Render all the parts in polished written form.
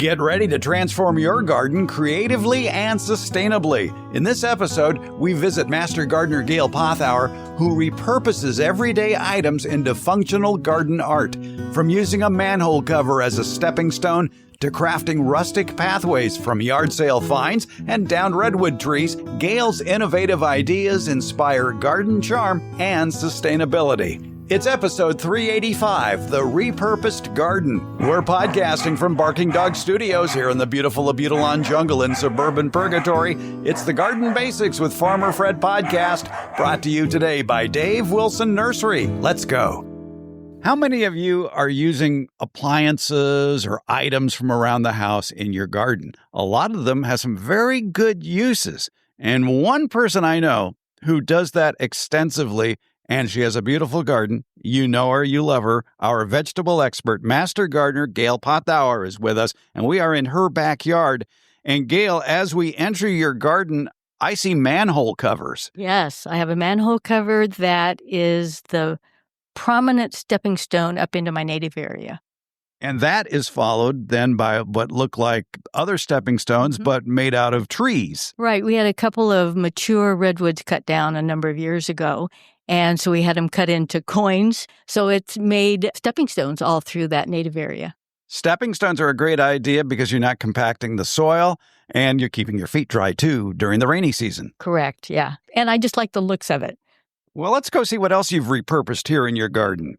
Get ready to transform your garden creatively and sustainably. In this episode, we visit Master Gardener Gail Pothour, who repurposes everyday items into functional garden art. From using a manhole cover as a stepping stone to crafting rustic pathways from yard sale finds and downed redwood trees, Gail's innovative ideas inspire garden charm and sustainability. It's episode 385, The Repurposed Garden. We're podcasting from Barking Dog Studios here in the beautiful Abutilon jungle in suburban Purgatory. It's the Garden Basics with Farmer Fred podcast, brought to you today by Dave Wilson Nursery. Let's go. How many of you are using appliances or items from around the house in your garden? A lot of them have some very good uses. And one person I know who does that extensively, and she has a beautiful garden. You know her, you love her. Our vegetable expert, Master Gardener Gail Pothour, is with us, and we are in her backyard. And Gail, as we enter your garden, I see manhole covers. Yes, I have a manhole cover that is the prominent stepping stone up into my native area. And that is followed then by what look like other stepping stones, but made out of trees. Right. We had a couple of mature redwoods cut down a number of years ago. And so we had them cut into coins. So it's made stepping stones all through that native area. Stepping stones are a great idea because you're not compacting the soil and you're keeping your feet dry too during the rainy season. Correct. Yeah. And I just like the looks of it. Well, let's go see what else you've repurposed here in your garden.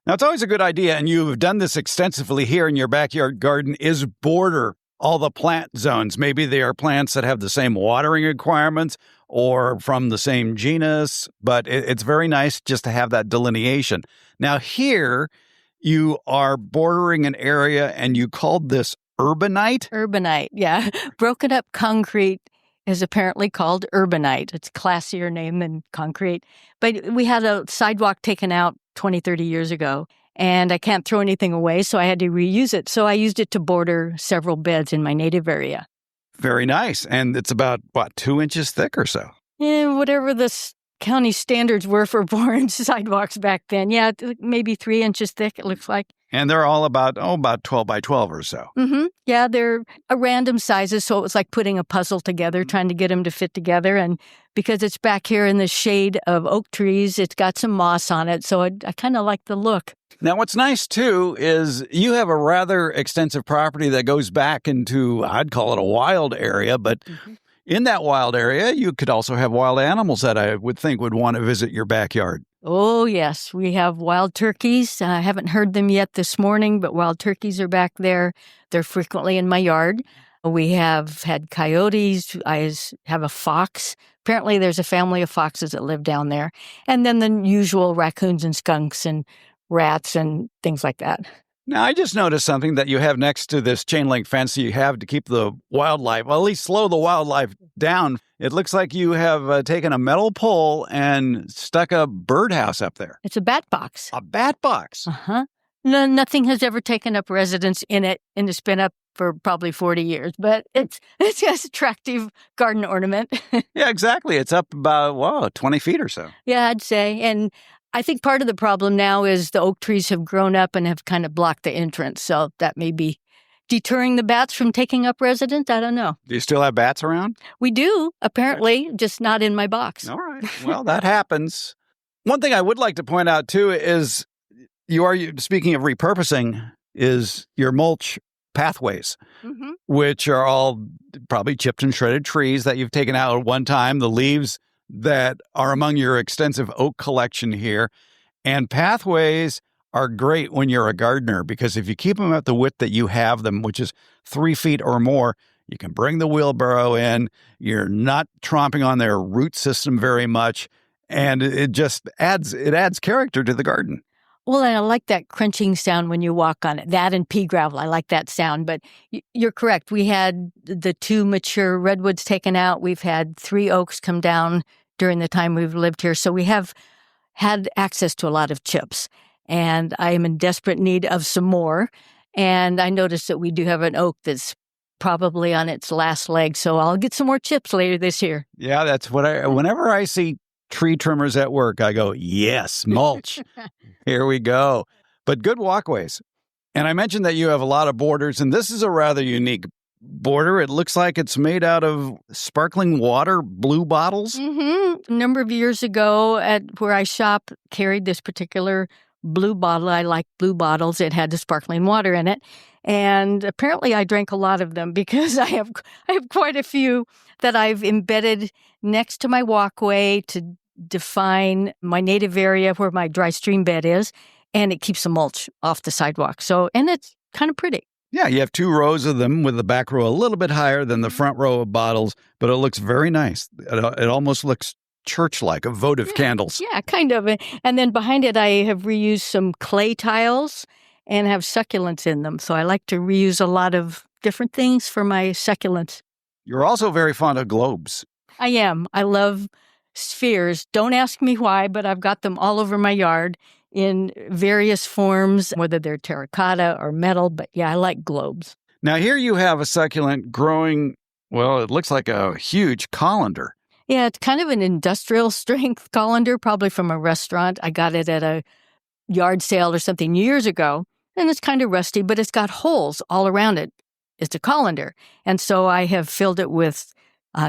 Now, it's always a good idea, and you've done this extensively here in your backyard garden, is border all the plant zones. Maybe they are plants that have the same watering requirements or from the same genus, but it's very nice just to have that delineation. Now, here you are bordering an area, and you called this urbanite? Urbanite, yeah. Broken up concrete is apparently called urbanite. It's a classier name than concrete. But we had a sidewalk taken out 20, 30 years ago, and I can't throw anything away, so I had to reuse it. So I used it to border several beds in my native area. Very nice. And it's about, 2 inches thick or so? Whatever the county standards were for boring sidewalks back then. Yeah, maybe 3 inches thick, it looks like. And they're all about 12 by 12 or so. Mm-hmm. Yeah, they're a random sizes, so it was like putting a puzzle together, trying to get them to fit together. And because it's back here in the shade of oak trees, it's got some moss on it, so I kind of like the look. Now, what's nice, too, is you have a rather extensive property that goes back into, I'd call it a wild area, but in that wild area, you could also have wild animals that I would think would want to visit your backyard. Oh, yes. We have wild turkeys. I haven't heard them yet this morning, but wild turkeys are back there. They're frequently in my yard. We have had coyotes. I have a fox. Apparently, there's a family of foxes that live down there. And then the usual raccoons and skunks and rats and things like that. Now, I just noticed something that you have next to this chain link fence you have to keep the wildlife, well, at least slow the wildlife down. It looks like you have taken a metal pole and stuck a birdhouse up there. It's a bat box. A bat box? Uh-huh. No, nothing has ever taken up residence in it, and it's been up for probably 40 years, but it's an attractive garden ornament. Yeah, exactly. It's up about, 20 feet or so. Yeah, I'd say. And I think part of the problem now is the oak trees have grown up and have kind of blocked the entrance. So that may be deterring the bats from taking up residence. I don't know. Do you still have bats around? We do, apparently, just not in my box. All right. Well, that happens. One thing I would like to point out, too, is speaking of repurposing, is your mulch pathways, which are all probably chipped and shredded trees that you've taken out at one time, the leaves that are among your extensive oak collection here. And pathways are great when you're a gardener because if you keep them at the width that you have them, which is 3 feet or more, you can bring the wheelbarrow in. You're not tromping on their root system very much. And it just adds character to the garden. Well, and I like that crunching sound when you walk on it. That and pea gravel, I like that sound. But you're correct. We had the 2 mature redwoods taken out. We've had 3 oaks come down during the time we've lived here. So we have had access to a lot of chips. And I am in desperate need of some more. And I noticed that we do have an oak that's probably on its last leg. So I'll get some more chips later this year. Yeah, that's what whenever I see tree trimmers at work, I go, yes, mulch. Here we go. But good walkways. And I mentioned that you have a lot of borders, and this is a rather unique border. It looks like it's made out of sparkling water, blue bottles. A number of years ago at where I shop, carried this particular blue bottle. I like blue bottles. It had the sparkling water in it. And apparently I drank a lot of them because I have quite a few that I've embedded next to my walkway to define my native area where my dry stream bed is. And it keeps the mulch off the sidewalk. And it's kind of pretty. Yeah, you have 2 rows of them with the back row a little bit higher than the front row of bottles, but it looks very nice. It almost looks church-like, of votive candles. Yeah, kind of. And then behind it, I have reused some clay tiles and have succulents in them. So I like to reuse a lot of different things for my succulents. You're also very fond of globes. I am. I love spheres. Don't ask me why, but I've got them all over my yard in various forms, whether they're terracotta or metal. But yeah, I like globes. Now, here you have a succulent growing, well, it looks like a huge colander. Yeah, it's kind of an industrial strength colander, probably from a restaurant. I got it at a yard sale or something years ago, and it's kind of rusty, but it's got holes all around it. It's a colander. And so I have filled it with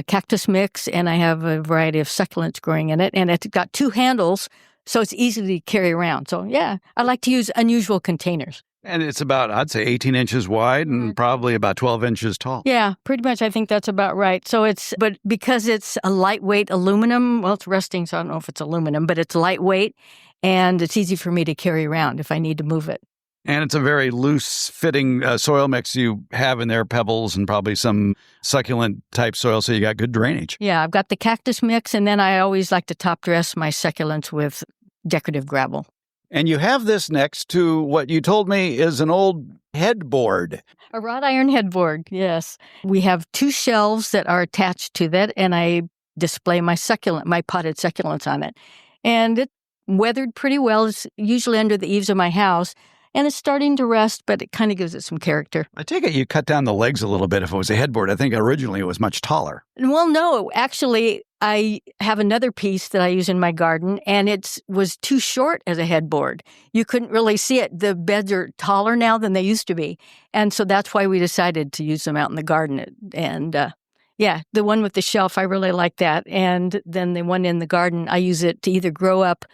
cactus mix, and I have a variety of succulents growing in it, and it's got 2 handles, so it's easy to carry around. So yeah, I like to use unusual containers. And it's about, I'd say, 18 inches wide and probably about 12 inches tall. Yeah, pretty much. I think that's about right. But because it's a lightweight aluminum, well, it's rusting, so I don't know if it's aluminum, but it's lightweight and it's easy for me to carry around if I need to move it. And it's a very loose-fitting soil mix you have in there, pebbles and probably some succulent-type soil, so you got good drainage. Yeah, I've got the cactus mix, and then I always like to top dress my succulents with decorative gravel. And you have this next to what you told me is an old headboard. A wrought iron headboard, yes. We have 2 shelves that are attached to that, and I display my potted succulents on it. And it weathered pretty well. It's usually under the eaves of my house, and it's starting to rust, but it kind of gives it some character. I take it you cut down the legs a little bit if it was a headboard. I think originally it was much taller. Well, no, actually, I have another piece that I use in my garden, and it was too short as a headboard. You couldn't really see it. The beds are taller now than they used to be. And so that's why we decided to use them out in the garden. And yeah, the one with the shelf, I really like that. And then the one in the garden, I use it to either grow up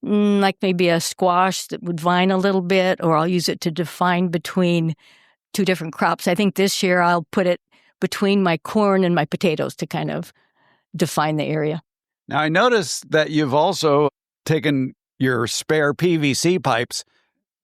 like maybe a squash that would vine a little bit, or I'll use it to define between 2 different crops. I think this year I'll put it between my corn and my potatoes to kind of define the area. Now, I noticed that you've also taken your spare PVC pipes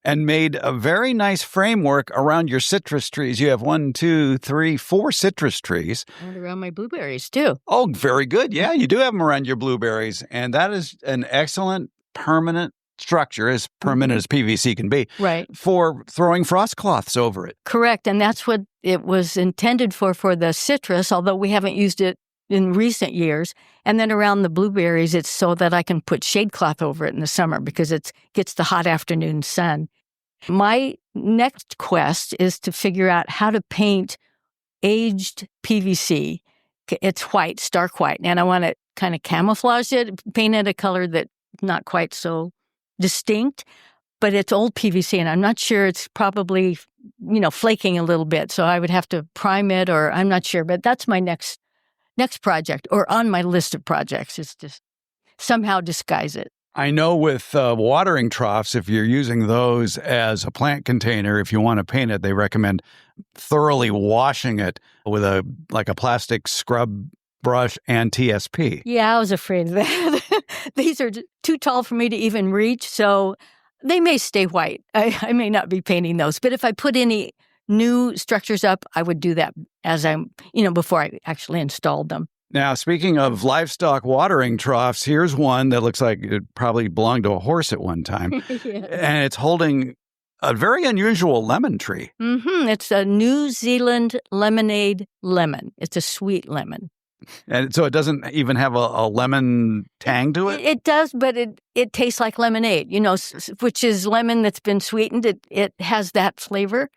and made a very nice framework around your citrus trees. You have 1, 2, 3, 4 citrus trees. And around my blueberries, too. Oh, very good. Yeah, you do have them around your blueberries. And that is an excellent permanent structure, as permanent as PVC can be, right, for throwing frost cloths over it. Correct. And that's what it was intended for the citrus, although we haven't used it in recent years. And then around the blueberries, it's so that I can put shade cloth over it in the summer because it gets the hot afternoon sun. My next quest is to figure out how to paint aged PVC. It's white, stark white, and I want to kind of camouflage it, paint it a color that's not quite so distinct, but it's old PVC, and I'm not sure. It's probably, flaking a little bit, so I would have to prime it, or I'm not sure. But that's my next project, or on my list of projects, is just somehow disguise it. I know with watering troughs, if you're using those as a plant container, if you want to paint it, they recommend thoroughly washing it with a plastic scrub brush and TSP. Yeah, I was afraid of that. These are too tall for me to even reach, so they may stay white. I may not be painting those. But if I put any new structures up, I would do that before I actually installed them. Now, speaking of livestock watering troughs, here's one that looks like it probably belonged to a horse at one time. Yeah. And it's holding a very unusual lemon tree. Mm-hmm. It's a New Zealand lemonade lemon. It's a sweet lemon. And so it doesn't even have a lemon tang to it? It does, but it tastes like lemonade, which is lemon that's been sweetened. It has that flavor.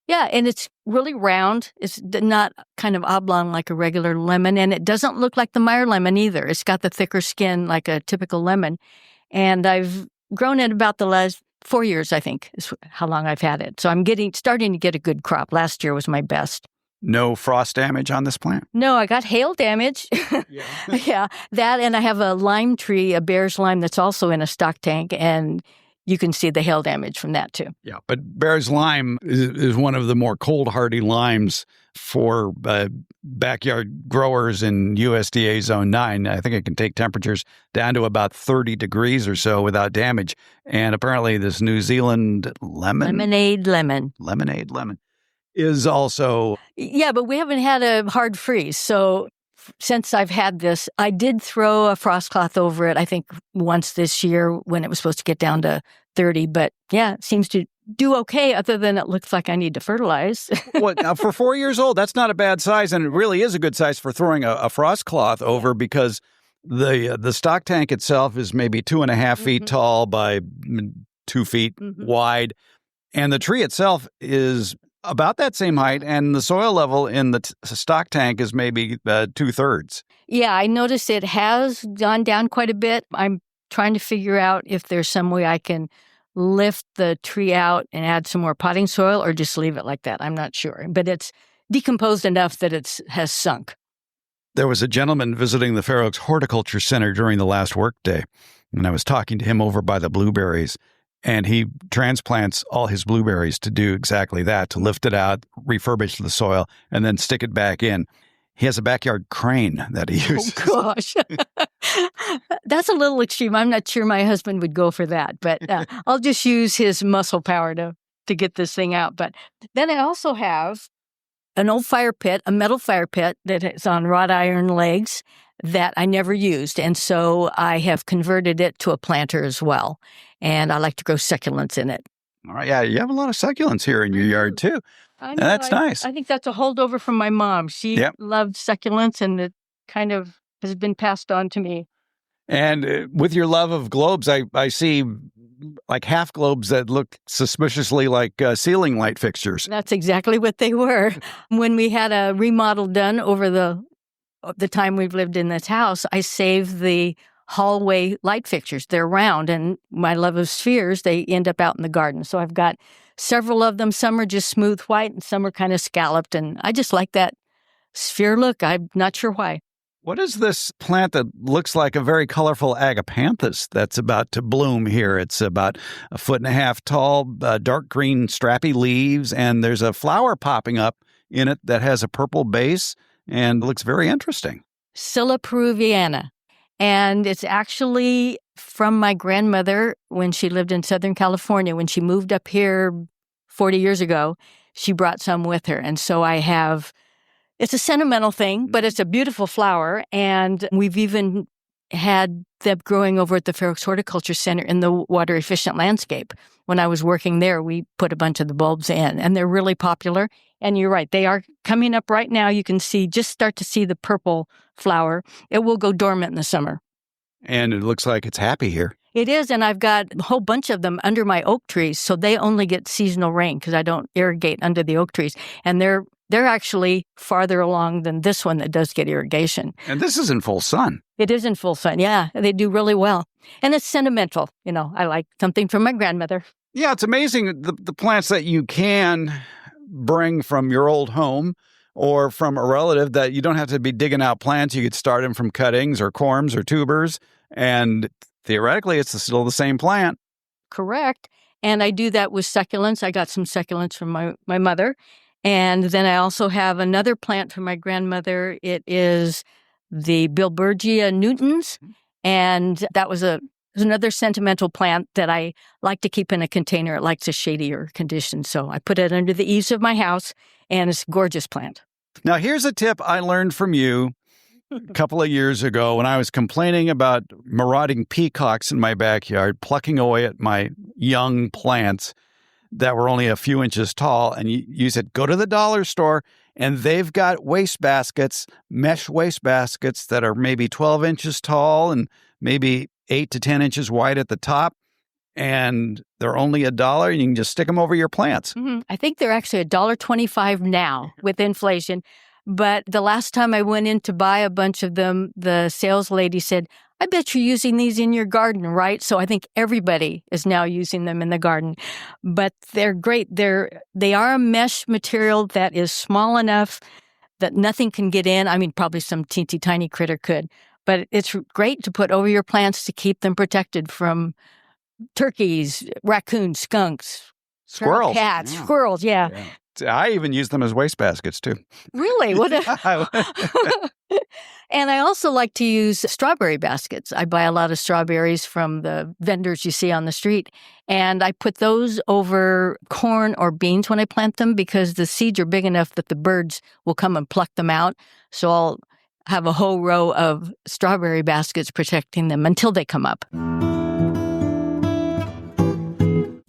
Yeah, and it's really round. It's not kind of oblong like a regular lemon, and it doesn't look like the Meyer lemon either. It's got the thicker skin like a typical lemon. And I've grown it about the last 4 years, I think, is how long I've had it. So I'm starting to get a good crop. Last year was my best. No frost damage on this plant? No, I got hail damage. Yeah. Yeah, that, and I have a lime tree, a Bear's lime, that's also in a stock tank, and you can see the hail damage from that too. Yeah, but Bear's lime is one of the more cold-hardy limes for backyard growers in USDA Zone 9. I think it can take temperatures down to about 30 degrees or so without damage. And apparently this New Zealand Lemonade lemon is also... Yeah, but we haven't had a hard freeze. So since I've had this, I did throw a frost cloth over it, I think once this year when it was supposed to get down to 30. But yeah, it seems to do okay, other than it looks like I need to fertilize. Now, for 4 years old, that's not a bad size. And it really is a good size for throwing a frost cloth over, because the stock tank itself is maybe 2.5 feet tall by 2 feet wide. And the tree itself is about that same height, and the soil level in the stock tank is maybe 2/3. Yeah, I noticed it has gone down quite a bit. I'm trying to figure out if there's some way I can lift the tree out and add some more potting soil, or just leave it like that. I'm not sure. But it's decomposed enough that it has sunk. There was a gentleman visiting the Fair Oaks Horticulture Center during the last workday, and I was talking to him over by the blueberries. And he transplants all his blueberries to do exactly that, to lift it out, refurbish the soil, and then stick it back in. He has a backyard crane that he uses. Oh, gosh. That's a little extreme. I'm not sure my husband would go for that, but I'll just use his muscle power to get this thing out. But then I also have an old fire pit, a metal fire pit that is on wrought iron legs that I never used. And so I have converted it to a planter as well. And I like to grow succulents in it. All right. Yeah, you have a lot of succulents here in your yard, too. I know, That's nice. I think that's a holdover from my mom. She loved succulents, and it kind of has been passed on to me. And with your love of globes, I see like half globes that look suspiciously like ceiling light fixtures. That's exactly what they were. When we had a remodel done over the time we've lived in this house, I saved the hallway light fixtures. They're round, and my love of spheres, they end up out in the garden. So I've got several of them. Some are just smooth white, and some are kind of scalloped, and I just like that sphere look. I'm not sure why. What is this plant that looks like a very colorful agapanthus that's about to bloom here? It's about 1.5 feet tall, dark green strappy leaves, and there's a flower popping up in it that has a purple base and looks very interesting. Scilla peruviana. And it's actually from my grandmother when she lived in Southern California. When she moved up here 40 years ago, she brought some with her. And so I have, it's a sentimental thing, but it's a beautiful flower. And we've even had them growing over at the Fair Oaks Horticulture Center in the water efficient landscape. When I was working there, we put a bunch of the bulbs in, and they're really popular. And you're right, they are coming up right now. You can start to see the purple flower. It will go dormant in the summer. And it looks like it's happy here. It is, and I've got a whole bunch of them under my oak trees, so they only get seasonal rain because I don't irrigate under the oak trees. And they're actually farther along than this one that does get irrigation. And this is in full sun. It is in full sun, yeah. They do really well. And it's sentimental. You know, I like something from my grandmother. Yeah, it's amazing the plants that you can bring from your old home or from a relative, that you don't have to be digging out plants. You could start them from cuttings or corms or tubers. And theoretically, it's still the same plant. Correct. And I do that with succulents. I got some succulents from my mother. And then I also have another plant from my grandmother. It is the Bilbergia nutans. And that was another sentimental plant that I like to keep in a container. It likes a shadier condition. So I put it under the eaves of my house, and it's a gorgeous plant. Now, here's a tip I learned from you a couple of years ago when I was complaining about marauding peacocks in my backyard, plucking away at my young plants that were only a few inches tall. And you said, go to the dollar store, and they've got waste baskets, mesh waste baskets that are maybe 12 inches tall and maybe 8 to 10 inches wide at the top. And they're only $1, and you can just stick them over your plants. Mm-hmm. I think they're actually $1.25 now with inflation. But the last time I went in to buy a bunch of them, the sales lady said, I bet you're using these in your garden, right? So I think everybody is now using them in the garden. But they're great. They are a mesh material that is small enough that nothing can get in. I mean, probably some teensy tiny critter could. But it's great to put over your plants to keep them protected from turkeys, raccoons, skunks, Squirrels. cats, squirrels, yeah. I even use them as wastebaskets, too. Really? And I also like to use strawberry baskets. I buy a lot of strawberries from the vendors you see on the street, and I put those over corn or beans when I plant them because the seeds are big enough that the birds will come and pluck them out. So I'll have a whole row of strawberry baskets protecting them until they come up.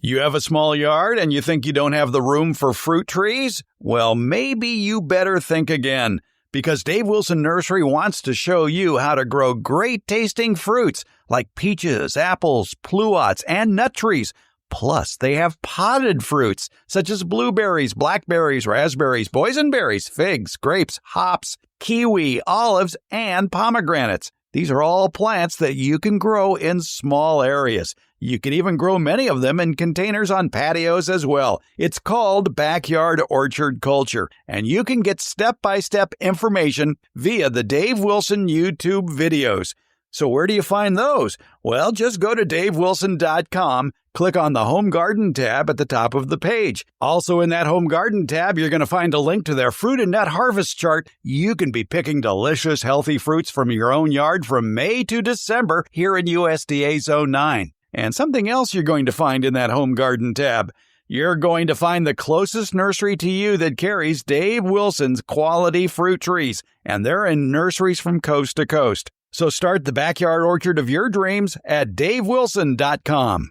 You have a small yard and you think you don't have the room for fruit trees? Well, maybe you better think again, because Dave Wilson Nursery wants to show you how to grow great-tasting fruits like peaches, apples, pluots, and nut trees. Plus, they have potted fruits such as blueberries, blackberries, raspberries, boysenberries, figs, grapes, hops, kiwi, olives, and pomegranates. These are all plants that you can grow in small areas. You can even grow many of them in containers on patios as well. It's called backyard orchard culture, and you can get step-by-step information via the Dave Wilson YouTube videos. So where do you find those? Well, just go to davewilson.com, click on the Home Garden tab at the top of the page. Also in that Home Garden tab, you're going to find a link to their fruit and nut harvest chart. You can be picking delicious, healthy fruits from your own yard from May to December here in USDA Zone 9. And something else you're going to find in that Home Garden tab. You're going to find the closest nursery to you that carries Dave Wilson's quality fruit trees, and they're in nurseries from coast to coast. So start the backyard orchard of your dreams at davewilson.com.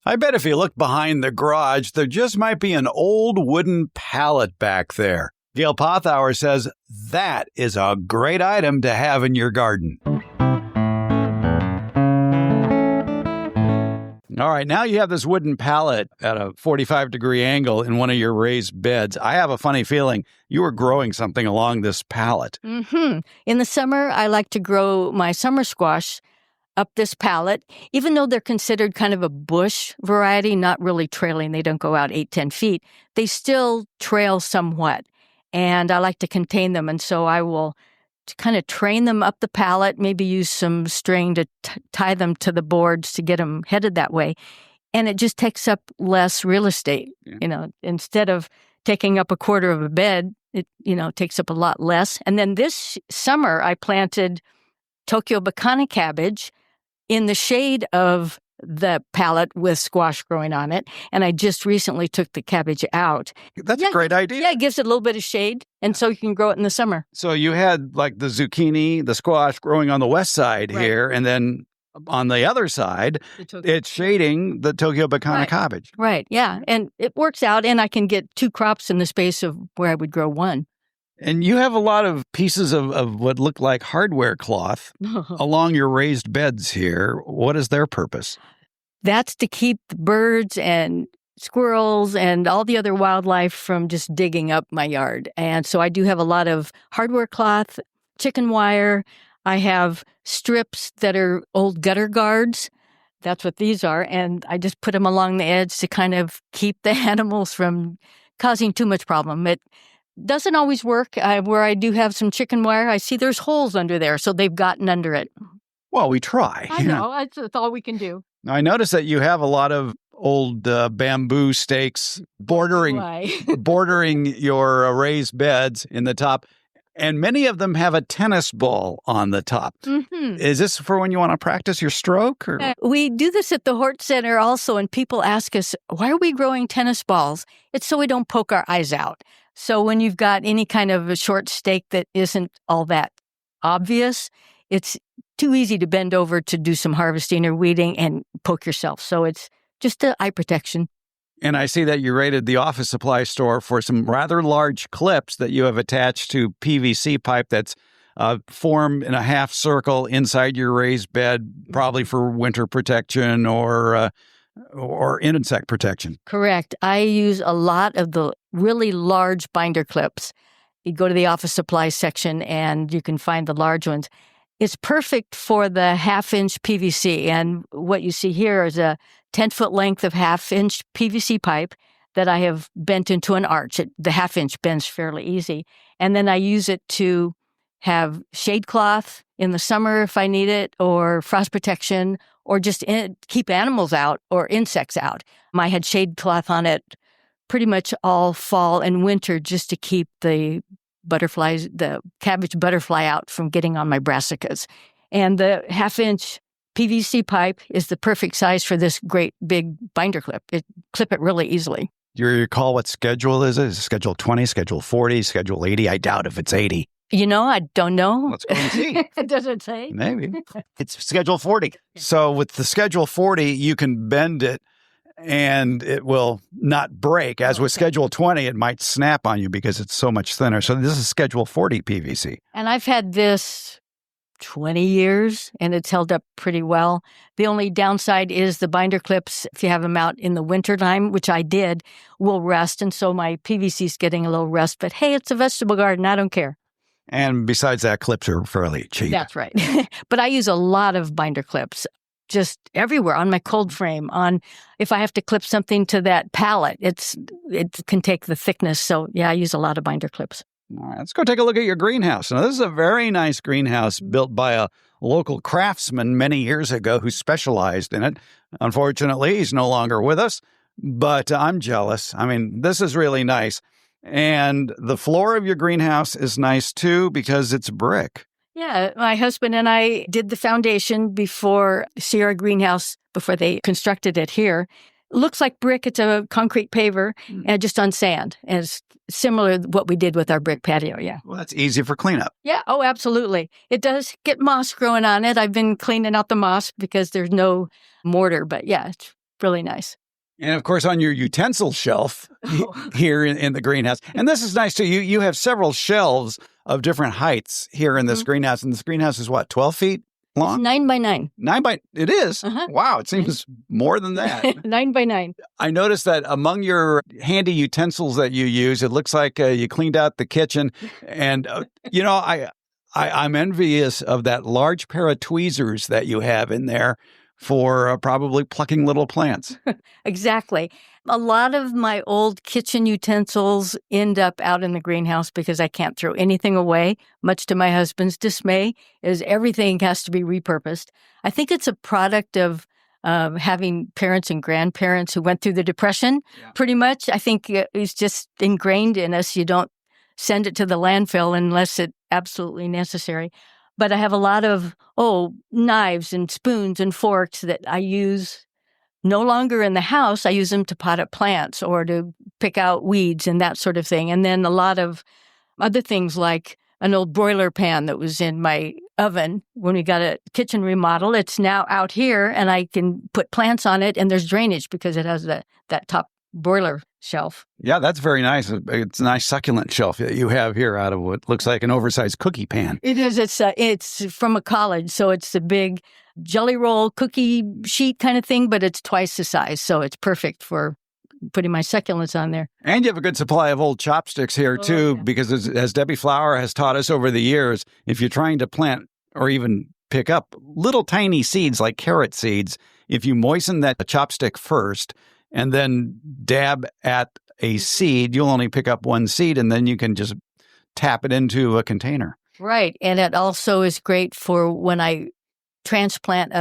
I bet if you look behind the garage, there just might be an old wooden pallet back there. Gail Pothour says that is a great item to have in your garden. All right, now you have this wooden pallet at a 45-degree angle in one of your raised beds. I have a funny feeling you were growing something along this pallet. Mm-hmm. In the summer, I like to grow my summer squash up this pallet. Even though they're considered kind of a bush variety, not really trailing, they don't go out 8-10 feet, they still trail somewhat. And I like to contain them, and so I will kind of train them up the pallet, maybe use some string to tie them to the boards to get them headed that way. And it just takes up less real estate. Yeah. Instead of taking up a quarter of a bed, it, takes up a lot less. And then this summer, I planted Tokyo Bacana cabbage in the shade of the pallet with squash growing on it. And I just recently took the cabbage out. That's a great idea. Yeah, it gives it a little bit of shade. And so you can grow it in the summer. So you had like the zucchini, the squash growing on the west side here. And then on the other side, it's shading the Tokyo Bacana cabbage. Right. Yeah. And it works out. And I can get 2 crops in the space of where I would grow 1. And you have a lot of pieces of what look like hardware cloth along your raised beds here. What is their purpose? That's to keep the birds and squirrels and all the other wildlife from just digging up my yard. And so I do have a lot of hardware cloth, chicken wire. I have strips that are old gutter guards. That's what these are. And I just put them along the edge to kind of keep the animals from causing too much problem. It doesn't always work. Where I do have some chicken wire, I see there's holes under there, so they've gotten under it. Well, we try. I know. That's all we can do. I notice that you have a lot of old bamboo stakes bordering your raised beds in the top, and many of them have a tennis ball on the top. Mm-hmm. Is this for when you want to practice your stroke? Or? We do this at the Hort Center also, and people ask us, why are we growing tennis balls? It's so we don't poke our eyes out. So when you've got any kind of a short stake that isn't all that obvious, it's too easy to bend over to do some harvesting or weeding and poke yourself. So it's just eye protection. And I see that you raided the office supply store for some rather large clips that you have attached to PVC pipe that's formed in a half circle inside your raised bed, probably for winter protection or insect protection. Correct. I use a lot of the really large binder clips. You go to the office supply section and you can find the large ones. It's perfect for the half-inch PVC. And what you see here is a 10-foot length of half-inch PVC pipe that I have bent into an arch. The half-inch bends fairly easy. And then I use it to have shade cloth in the summer if I need it, or frost protection, or just keep animals out or insects out. I had shade cloth on it pretty much all fall and winter just to keep the butterflies, the cabbage butterfly out from getting on my brassicas. And the half-inch PVC pipe is the perfect size for this great big binder clip. Clip it really easily. Do you recall what schedule is it? Is it Schedule 20, Schedule 40, Schedule 80? I doubt if it's 80. I don't know. Let's go and see. Does it say? Maybe. It's Schedule 40. So with the Schedule 40, you can bend it and it will not break. As with Schedule 20, it might snap on you because it's so much thinner. So this is Schedule 40 PVC. And I've had this 20 years, and it's held up pretty well. The only downside is the binder clips, if you have them out in the wintertime, which I did, will rust. And so my PVC is getting a little rust. But hey, it's a vegetable garden. I don't care. And besides that, clips are fairly cheap. That's right. But I use a lot of binder clips just everywhere, on my cold frame, if I have to clip something to that pallet, it can take the thickness. So yeah, I use a lot of binder clips. All right, let's go take a look at your greenhouse. Now, this is a very nice greenhouse built by a local craftsman many years ago who specialized in it. Unfortunately, he's no longer with us, but I'm jealous. I mean, this is really nice. And the floor of your greenhouse is nice, too, because it's brick. Yeah, my husband and I did the foundation before Sierra Greenhouse, before they constructed it here. Looks like brick. It's a concrete paver and just on sand. And it's similar to what we did with our brick patio, yeah. Well, that's easy for cleanup. Yeah, oh, absolutely. It does get moss growing on it. I've been cleaning out the moss because there's no mortar, but yeah, it's really nice. And of course, on your utensil shelf here in the greenhouse. And this is nice too. You have several shelves of different heights here in this greenhouse. And this greenhouse is what, 12 feet long? It's 9 by 9. It is? Wow, it seems more than that. 9 by 9. I noticed that among your handy utensils that you use, it looks like you cleaned out the kitchen. And, I'm envious of that large pair of tweezers that you have in there for probably plucking little plants. Exactly. A lot of my old kitchen utensils end up out in the greenhouse because I can't throw anything away, much to my husband's dismay, as everything has to be repurposed. I think it's a product of having parents and grandparents who went through the Depression, pretty much. I think it's just ingrained in us. You don't send it to the landfill unless it's absolutely necessary. But I have a lot of, knives and spoons and forks that I use no longer in the house. I use them to pot up plants or to pick out weeds and that sort of thing. And then a lot of other things like an old broiler pan that was in my oven when we got a kitchen remodel. It's now out here and I can put plants on it and there's drainage because it has that top broiler shelf. Yeah, that's very nice. It's a nice succulent shelf that you have here out of what looks like an oversized cookie pan. It is. It's from a college, so it's a big jelly roll cookie sheet kind of thing, but it's twice the size, so it's perfect for putting my succulents on there. And you have a good supply of old chopsticks here, too, because as Debbie Flower has taught us over the years, if you're trying to plant or even pick up little tiny seeds like carrot seeds, if you moisten that chopstick first, and then dab at a seed, you'll only pick up one seed, and then you can just tap it into a container. Right. And it also is great for when I transplant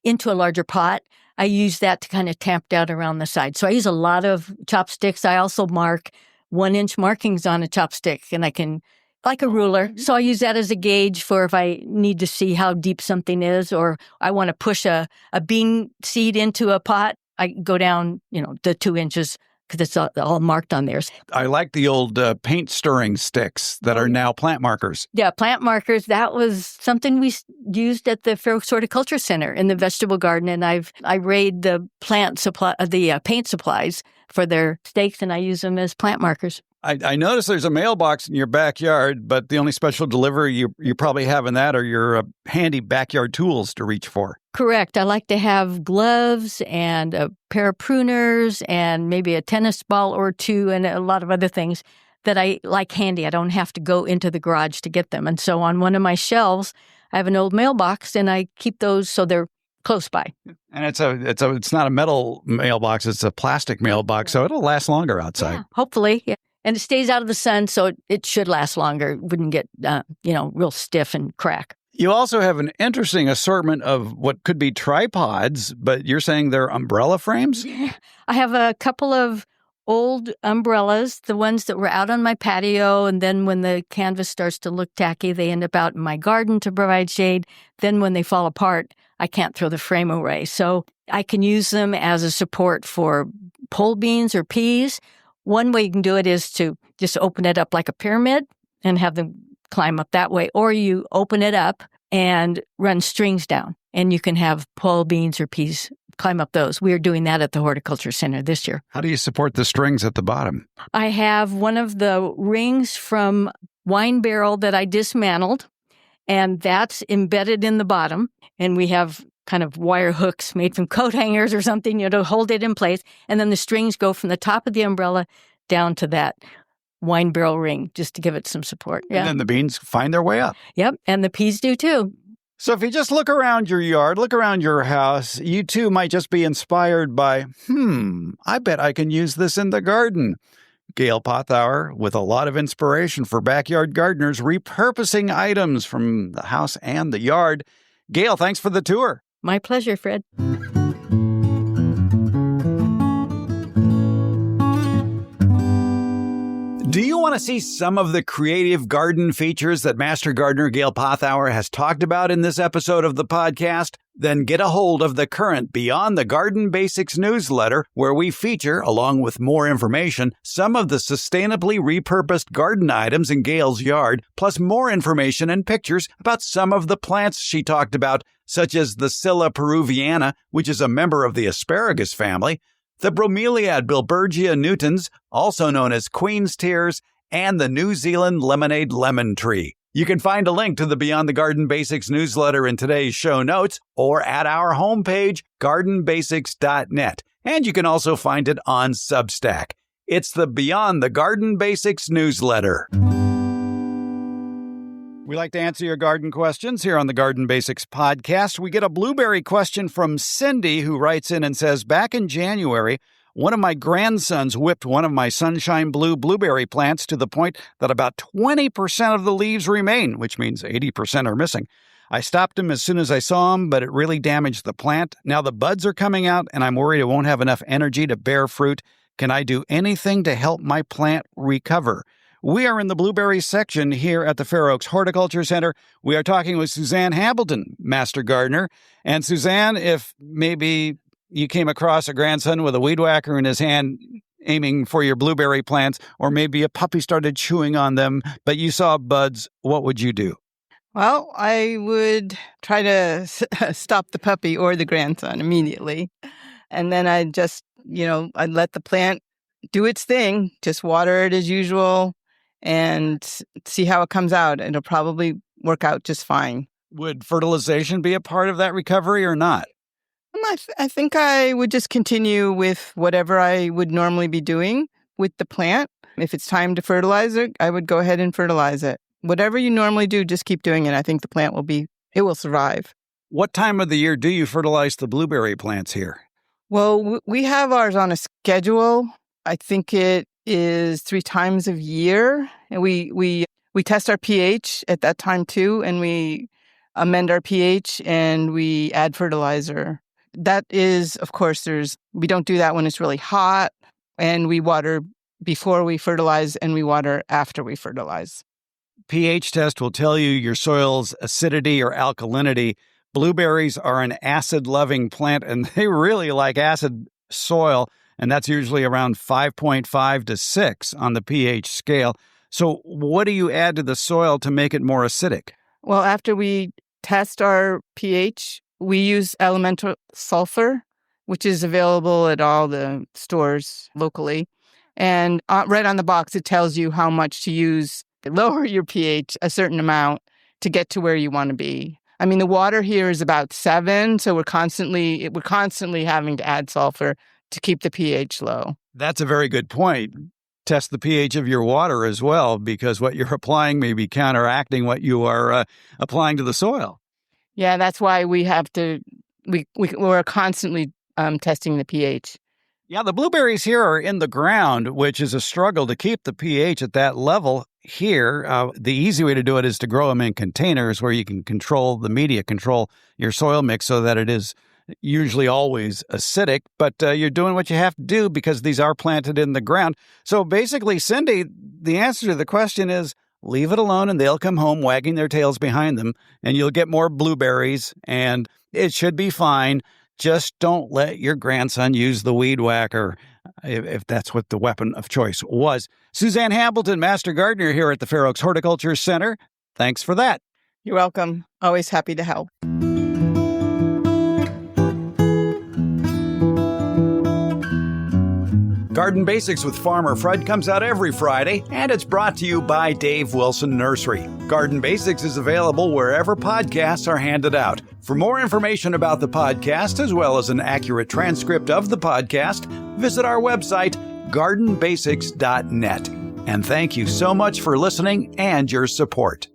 into a larger pot. I use that to kind of tamp down around the side. So I use a lot of chopsticks. I also mark 1-inch markings on a chopstick, and I can, like a ruler. So I use that as a gauge for if I need to see how deep something is, or I want to push a bean seed into a pot. I go down, the 2 inches because it's all marked on there. I like the old paint stirring sticks that are now plant markers. Yeah, plant markers. That was something we used at the Fair Horticulture Center in the vegetable garden, and I raid the paint supplies for their stakes, and I use them as plant markers. I noticed there's a mailbox in your backyard, but the only special delivery you probably have in that are your handy backyard tools to reach for. Correct. I like to have gloves and a pair of pruners and maybe a tennis ball or two and a lot of other things that I like handy. I don't have to go into the garage to get them. And so on one of my shelves, I have an old mailbox, and I keep those so they're close by. And it's not a metal mailbox, it's a plastic mailbox, so it'll last longer outside. Yeah, hopefully. Yeah. And it stays out of the sun, so it should last longer. It wouldn't get, real stiff and crack. You also have an interesting assortment of what could be tripods, but you're saying they're umbrella frames? Yeah. I have a couple of old umbrellas, the ones that were out on my patio, and then when the canvas starts to look tacky, they end up out in my garden to provide shade. Then when they fall apart, I can't throw the frame away. So I can use them as a support for pole beans or peas. One way you can do it is to just open it up like a pyramid and have them climb up that way. Or you open it up and run strings down, and you can have pole beans or peas climb up those. We are doing that at the Horticulture Center this year. How do you support the strings at the bottom? I have one of the rings from wine barrel that I dismantled, and that's embedded in the bottom. And we have kind of wire hooks made from coat hangers or something, to hold it in place. And then the strings go from the top of the umbrella down to that wine barrel ring just to give it some support. Yeah. And then the beans find their way up. Yep. And the peas do too. So if you just look around your yard, look around your house, you too might just be inspired by, I bet I can use this in the garden. Gail Pothour with a lot of inspiration for backyard gardeners, repurposing items from the house and the yard. Gail, thanks for the tour. My pleasure, Fred. Do you want to see some of the creative garden features that Master Gardener Gail Pothour has talked about in this episode of the podcast? Then get a hold of the current Beyond the Garden Basics newsletter, where we feature, along with more information, some of the sustainably repurposed garden items in Gail's yard, plus more information and pictures about some of the plants she talked about, such as the Scilla peruviana, which is a member of the asparagus family, the Bromeliad bilbergia nutans, also known as Queen's Tears, and the New Zealand lemonade lemon tree. You can find a link to the Beyond the Garden Basics newsletter in today's show notes or at our homepage, gardenbasics.net. And you can also find it on Substack. It's the Beyond the Garden Basics newsletter. We like to answer your garden questions here on the Garden Basics podcast. We get a blueberry question from Cindy, who writes in and says, back in January, one of my grandsons whipped one of my sunshine blue blueberry plants to the point that about 20% of the leaves remain, which means 80% are missing. I stopped him as soon as I saw him, but it really damaged the plant. Now the buds are coming out, and I'm worried it won't have enough energy to bear fruit. Can I do anything to help my plant recover? We are in the blueberry section here at the Fair Oaks Horticulture Center. We are talking with Suzanne Hambleton, Master Gardener. And Suzanne, if maybe you came across a grandson with a weed whacker in his hand aiming for your blueberry plants, or maybe a puppy started chewing on them, but you saw buds, what would you do? Well, I would try to stop the puppy or the grandson immediately. And then I'd just, I'd let the plant do its thing, just water it as usual and see how it comes out. It'll probably work out just fine. Would fertilization be a part of that recovery or not? I think I would just continue with whatever I would normally be doing with the plant. If it's time to fertilize it, I would go ahead and fertilize it. Whatever you normally do, just keep doing it. I think the plant will survive. What time of the year do you fertilize the blueberry plants here? Well, we have ours on a schedule. I think it is 3 times a year. And we test our pH at that time too, and we amend our pH and we add fertilizer. That is, of course, we don't do that when it's really hot, and we water before we fertilize and we water after we fertilize. pH test will tell you your soil's acidity or alkalinity. Blueberries are an acid-loving plant, and they really like acid soil, and that's usually around 5.5 to 6 on the pH scale. So what do you add to the soil to make it more acidic? Well, after we test our pH, we use elemental sulfur, which is available at all the stores locally. And right on the box, it tells you how much to use. Lower your pH a certain amount to get to where you want to be. I mean, the water here is about 7, so we're constantly having to add sulfur to keep the pH low. That's a very good point. test the pH of your water as well, because what you're applying may be counteracting what you are applying to the soil. Yeah, that's why we have to, we're constantly testing the pH. Yeah, the blueberries here are in the ground, which is a struggle to keep the pH at that level here. The easy way to do it is to grow them in containers where you can control the media, control your soil mix so that it is usually always acidic, but you're doing what you have to do because these are planted in the ground. So basically, Cindy, the answer to the question is leave it alone and they'll come home wagging their tails behind them and you'll get more blueberries and it should be fine. Just don't let your grandson use the weed whacker, if that's what the weapon of choice was. Suzanne Hambleton, Master Gardener here at the Fair Oaks Horticulture Center. Thanks for that. You're welcome. Always happy to help. Garden Basics with Farmer Fred comes out every Friday, and it's brought to you by Dave Wilson Nursery. Garden Basics is available wherever podcasts are handed out. For more information about the podcast, as well as an accurate transcript of the podcast, visit our website, gardenbasics.net. And thank you so much for listening and your support.